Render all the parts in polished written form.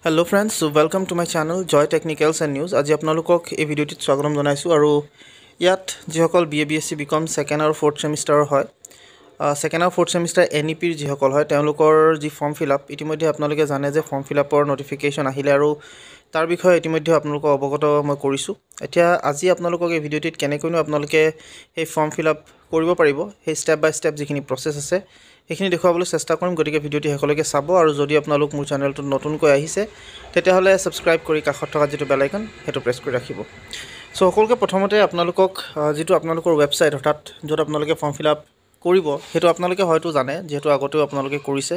Hello friends, so welcome to my channel Joy Technicals and News. আজি আপোনালোকক এই ভিডিওটিত স্বাগতম জনাইছো আৰু ইয়াত যিসকল BA BSc BCom সেকেন্ড আৰু ফৰ্থ সেমিষ্টাৰৰ হয় সেকেন্ড আৰু ফৰ্থ সেমিষ্টাৰ NEP ৰ যিসকল হয় তেওঁলোকৰ যি ফৰ্ম ফিল আপ ইতিমধ্যে আপোনালোকে জানে যে ফৰ্ম ফিল আপৰ নটিফিকেশন আহিলে আৰু তাৰ বিষয়ে ইতিমধ্যে আপোনালোকক অৱগত মই কৰিছো এতিয়া আজি আপোনালোকক এই ভিডিওটিত কেনেকৈনো আপোনালোকে এই ফৰ্ম ফিল আপ কৰিব পাৰিব সেই স্টেপ বাই স্টেপ যিখিনি প্ৰসেছ আছে এইখিনি দেখুৱাবলৈ চেষ্টা কৰিম গতিকে ভিডিওটি হেকলৈকে চাব আৰু যদি আপোনালোক মোৰ চেনেলটো নতুনকৈ আহিছে তেতিয়াহলে সাবস্ক্ৰাইব কৰি কাষত থকা যেটো বেল আইকন হেতু প্ৰেছ কৰি ৰাখিব সো সকলোকে প্ৰথমতে আপোনালোকক যেটো আপোনালোকৰ ৱেবছাইট অৰ্থাৎ যত আপোনালোকে ফৰ্ম ফিল আপ কৰিব হেতু আপোনালোকে হয়তো জানে যেটো আগতেও আপোনালোকে কৰিছে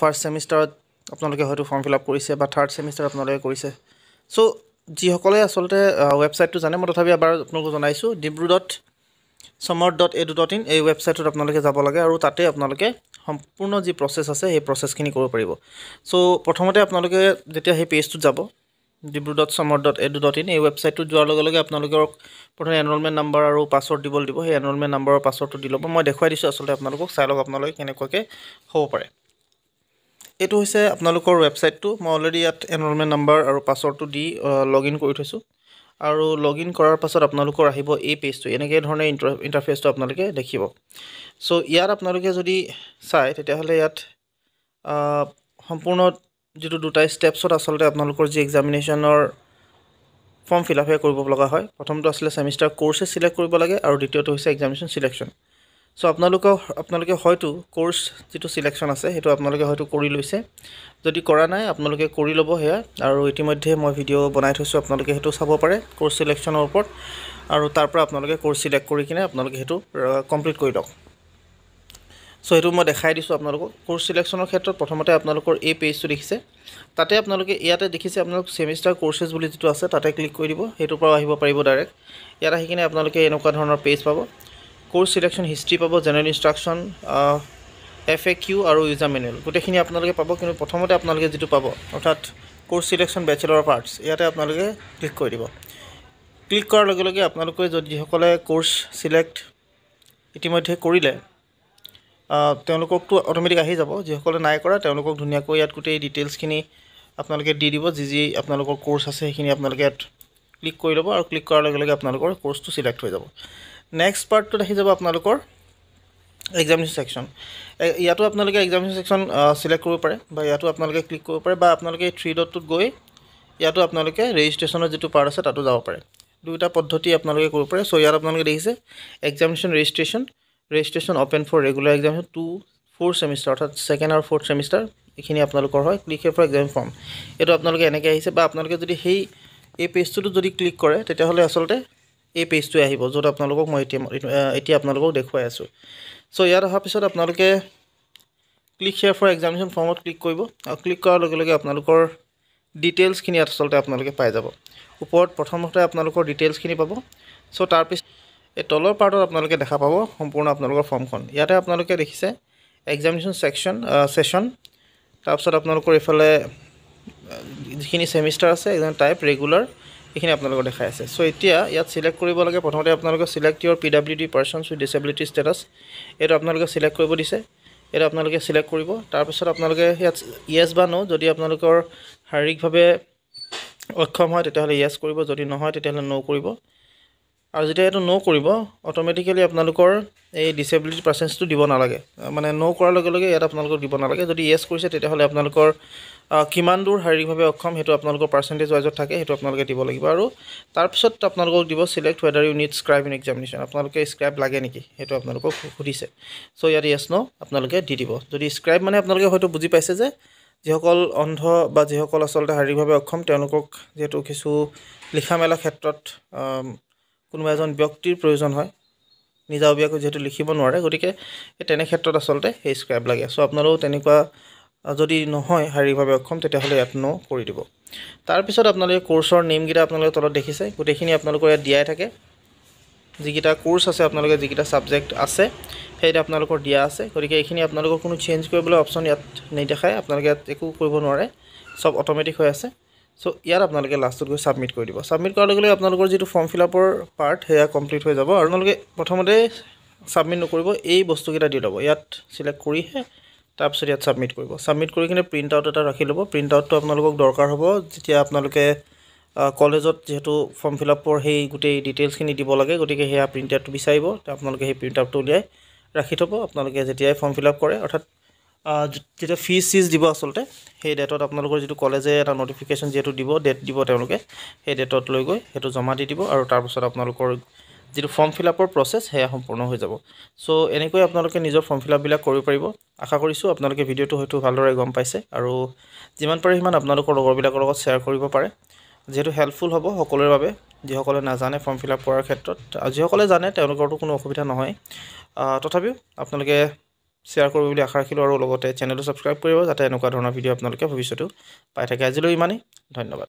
ফাৰ্স্ট সেমিষ্টাৰত আপোনালোকে হয়তো ফৰ্ম ফিল আপ কৰিছে বা থাৰ্ড সেমিষ্টাৰ আপোনালোকে কৰিছে সো যি সকলে আসলতে ৱেবছাইটটো জানে মই তথাপি এবাৰ আপোনালোকক জনাইছো dibru.somart.edu.in এই ৱেবছাইটত আপোনালোকে যাব লাগে আৰু তাতে আপোনালোকে সম্পূৰ্ণ যি প্ৰসেছ আছে সেই প্ৰসেছখিনি কৰিব পাৰিব সো প্ৰথমতে আপোনালোকে যেতিয়া সেই পেজটোত যাব dibru.somart.edu.in এই ৱেবছাইটটোত যোৱাৰ লগে লগে আপোনালোকৰ প্ৰথমে এনৰলমেন্ট নাম্বাৰ আৰু পাছৱৰ্ড দিব দিব সেই এনৰলমেন্ট নাম্বাৰ আৰু পাছৱৰ্ডটো দি ল'ব মই দেখুৱাই দিছো আসলতে আপোনালোকক চাই লওক আপোনালোকে কেনেকৈ হ'ব পাৰে এটো হৈছে আপোনালোকৰ ৱেবছাইটটো মই অলৰেডি ইয়াত এনৰলমেন্ট নাম্বাৰ আৰু পাছৱৰ্ডটো দি লগইন কৰি থৈছো আৰু লগইন কৰাৰ পাছত আপোনালোকৰ আহিব এই পেজটো এনেকৈ ধৰণে ইন্টাৰফেসটো আপোনালোকে দেখিব সো ইয়াত আপোনালোকে যদি চাই তেতিয়াহলে ইয়াত সম্পূৰ্ণ যেটো দুটা স্টেপছত আসলতে আপোনালোকৰ যি এক্সামিনেশনৰ ফৰ্ম ফিল আপ কৰিব লগা হয় প্ৰথমটো আসলে সেমিষ্টাৰ কোৰ্ছে সিলেক্ট কৰিব লাগে আৰু দ্বিতীয়টো হৈছে এক্সামিনেশন সিলেকশন সো আপোনালোকে হয়তো কোৰ্স যেটো সিলেকশন আছে হেতু আপোনালোকে হয়তো কৰি লৈছে যদি কৰা নাই আপোনালোকে কৰি লব হেয়া আৰু ইতিমধ্যে মই ভিডিও বনাই থৈছো আপোনালোকে হেতু চাব পাৰে কোৰ্স সিলেকশনৰ ওপৰত আৰু তাৰ পৰা আপোনালোকে কোৰ্স সিলেক্ট কৰি কিনে আপোনালোকে হেতু কমপ্লিট কৰি লওক সো হেতু মই দেখাই দিছো আপোনালোকক কোৰ্স সিলেকশনৰ ক্ষেত্ৰত প্ৰথমতে আপোনালোকৰ এই পেজটো দেখিছে তাতে আপোনালোকে ইয়াতে দেখিছে আপোনালোক সেমিষ্টাৰ কোৰ্সেছ বুলি যেটো আছে তাতে ক্লিক কৰি দিব হেতুৰ পৰা আহিব পাৰিব ডাইৰেক্ট ইয়াত আহি কিনে আপোনালোকে এনেকুৱা ধৰণৰ পেজ পাব কোৰ্স সিলেকশন হিষ্ট্ৰি পাব জেনাৰেল ইনষ্ট্ৰাকচন FAQ আৰু ইউজাৰ মেনুৱেল গোটেইখিনি আপোনালোকে পাব কিন্তু প্ৰথমতে আপোনালোকে যেটো পাব অৰ্থাৎ কোৰ্স সিলেকশন ব্যাচেলৰ অফ আৰ্টছ ইয়াতে আপোনালোকে ক্লিক কৰি দিব ক্লিক কৰাৰ লগে লগে আপোনালোকে যদি সকলে কোৰ্স সিলেক্ট ইতিমধ্যে কৰিলে তেওঁলোককটো অটোমেটিক আহি যাব যে সকলে নাই কৰা তেওঁলোকক ধুনিয়াকৈ ইয়াত গোটেই ডিটেইলছখিনি আপোনালোকে দি দিব যি আপোনালোকৰ কোৰ্স আছে সেইখিনি আপোনালোকে ক্লিক কৰি ল'ব আৰু ক্লিক কৰাৰ লগে লগে আপোনালোকৰ কোৰ্সটো সিলেক্ট হৈ যাব নেক্সট পাৰ্টটো আহি যাব আপোনালোকৰ এক্সামিনেশন সেকশন ইয়াতো আপোনালোকে এক্সামিনেশন সেকশন সিলেক্ট কৰিব পাৰে বা ইয়াতো আপোনালোকে ক্লিক কৰিব পাৰে বা আপোনালোকে 3 ডটত গৈ ইয়াতো আপোনালোকে ৰেজিষ্ট্ৰেচনৰ যেটো পাৰ্ট আছে তাতো যাব পাৰে দুটা পদ্ধতি আপোনালোকে কৰিব পাৰে সো ইয়াত আপোনালোকে দেখিছে examination registration open for regular examination 2-4 semester অৰ্থাৎ সেকেন্ড আৰু ফৰ্থ সেমিষ্টাৰ এখিনি আপোনালোকৰ হয় click here for exam form এটো আপোনালোকে এনেকৈ আহিছে বা আপোনালোকে যদি সেই এই পেজটো যদি ক্লিক কৰে তেতিয়াহলে আসলতে এই পেজটো আহিব যত আপোনালোকক মই এতিয়া আপোনালোকক দেখুৱাই আছো সো ইয়াত অহাৰ পিছত আপোনালোকে ক্লিক হিয়াৰ ফৰ এক্সামিনেশন ফৰ্মত ক্লিক কৰিব আৰু ক্লিক কৰাৰ লগে লগে আপোনালোকৰ ডিটেইলছখিনি আসলতে আপোনালোকে পাই যাব ওপৰত প্ৰথমতে আপোনালোকৰ ডিটেইলছখিনি পাব সো তাৰ পিছত এই তলৰ পাৰ্টত আপোনালোকে দেখা পাব সম্পূৰ্ণ আপোনালোকৰ ফৰ্মখন ইয়াতে আপোনালোকে দেখিছে এক্সামিনেশন সেশন তাৰ পিছত আপোনালোকৰ ইফালে যিখিনি সেমিষ্টাৰ আছে এক্সাম টাইপ ৰেগুলাৰ এখিনি আপোনালোকৰ দেখাই আছে সো এতিয়া ইয়াত সিলেক্ট কৰিব লাগে প্ৰথমতে আপোনালোকে select your PWD persons with disability status এটো আপোনালোকে সিলেক্ট কৰিব দিছে এটো আপোনালোকে সিলেক্ট কৰিব তাৰ পিছত আপোনালোকে ইয়াত ইয়েস বা নো যদি আপোনালোকৰ শাৰীৰিকভাৱে অক্ষম হয় তেতিয়াহলে ইয়েস কৰিব যদি নহয় তেতিয়াহলে নো কৰিব আৰু যেতিয়া এটো নো কৰিব অটোমেটিক্যালি আপোনালোকৰ এই ডিসেবিলিটি পাৰ্সনসটো দিব নালাগে মানে নো কৰাৰ লগে লগে ইয়াত আপোনালোকৰ দিব নালাগে যদি ইয়েস কৰিছে তেতিয়াহলে আপোনালোকৰ কিমান দূৰ শাৰীৰিকভাৱে অক্ষম হেতু আপোনালোকৰ পাৰ্সেন্টেজ ওয়াইজত থাকে হেতু আপোনালোকে দিব লাগিব আৰু তাৰ পিছত আপোনালোকক দিব select whether you need scribe in examination আপোনালোকে স্ক্ৰাইব লাগে নেকি হেতু আপোনালোকক সুধিছে সো ইয়াত yes no আপোনালোকে দি দিব যদি স্ক্ৰাইব মানে আপোনালোকে হয়তো বুজি পাইছে যে যিসকল অন্ধ বা যিসকল আসলতে শাৰীৰিকভাৱে অক্ষম তেওঁলোকক যেটো কিছু লিখা মেলা ক্ষেত্ৰত কোনোবা এজন ব্যক্তিৰ প্ৰয়োজন হয় নিজাববীয়াকৈ যেটো লিখিব নোৱাৰে গতিকে তেনে ক্ষেত্ৰত আসলতে এই স্ক্ৰাইব লাগে সো আপোনালোক তেনেকুৱা যদি নহয় শাৰীৰিকভাৱে অক্ষম তেতিয়াহলে ইয়াত নো কৰি দিব তাৰ পিছত আপোনালোকে কোৰ্সৰ নেম গিটা আপোনালোকে তলত দেখিছে গোটেইখিনি আপোনালোকৰ ইয়াত দিয়াই থাকে যিকিটা কোৰ্স আছে আপোনালোকে যিকিটা সাবজেক্ট আছে হেইটা আপোনালোকৰ দিয়া আছে গতিকে এইখিনি আপোনালোকৰ কোনো চেঞ্জ কৰিবলৈ অপচন ইয়াত নাই দেখায় আপোনালোকে একো কৰিব নোৱাৰে সব অটোমেটিক হৈ আছে সো ইয়াত আপোনালোকে লাষ্টত গৈ সাবমিট কৰি দিব সাবমিট কৰাৰ লগে লগে আপোনালোকৰ যেটো ফৰ্ম ফিল আপৰ পাৰ্ট হেয়া কমপ্লিট হৈ যাব আৰু আপোনালোকে প্ৰথমতে সাবমিট নকৰিব এই বস্তুকিটা দি ল'ব ইয়াত সিলেক্ট কৰিহে তাৰপিছত ইয়াত ছাবমিট কৰিব ছাবমিট কৰি কিনে প্ৰিণ্ট আউট এটা ৰাখি ল'ব প্ৰিণ্ট আউটটো আপোনালোকক দৰকাৰ হ'ব যেতিয়া আপোনালোকে কলেজত যেহেতু ফৰ্ম ফিল আপৰ সেই গোটেই ডিটেইলছখিনি দিব লাগে গতিকে সেয়া প্ৰিণ্ট আউটটো বিচাৰিব আপোনালোকে সেই প্ৰিণ্ট আউটটো উলিয়াই ৰাখি থ'ব আপোনালোকে যেতিয়াই ফৰ্ম ফিল আপ কৰে অৰ্থাৎ যেতিয়া ফিজ দিব আচলতে সেই ডেটত আপোনালোকৰ যিটো কলেজে এটা নটিফিকেশ্যন যিহেতু দিব ডেট দিব তেওঁলোকে সেই ডেটত লৈ গৈ সেইটো জমা দি দিব আৰু তাৰপিছত আপোনালোকৰ যিটো ফৰ্ম ফিল আপৰ প্ৰচেছ সেয়া সম্পূৰ্ণ হৈ যাব চ' এনেকৈ আপোনালোকে নিজৰ ফৰ্ম ফিল আপবিলাক কৰিব পাৰিব আশা কৰিছোঁ আপোনালোকে ভিডিঅ'টো হয়তো ভালদৰে গম পাইছে আৰু যিমান পাৰে সিমান আপোনালোকৰ লগৰবিলাকৰ লগত শ্বেয়াৰ কৰিব পাৰে যিহেতু হেল্পফুল হ'ব সকলোৰে বাবে যিসকলে নাজানে ফৰ্ম ফিল আপ কৰাৰ ক্ষেত্ৰত যিসকলে জানে তেওঁলোকৰতো কোনো অসুবিধা নহয় তথাপিও আপোনালোকে শ্বেয়াৰ কৰিব বুলি আশা ৰাখিলোঁ আৰু লগতে চেনেলটো ছাবস্ক্ৰাইব কৰিব যাতে এনেকুৱা ধৰণৰ ভিডিঅ' আপোনালোকে ভৱিষ্যতেও পাই থাকে আজিলৈ ইমানেই ধন্যবাদ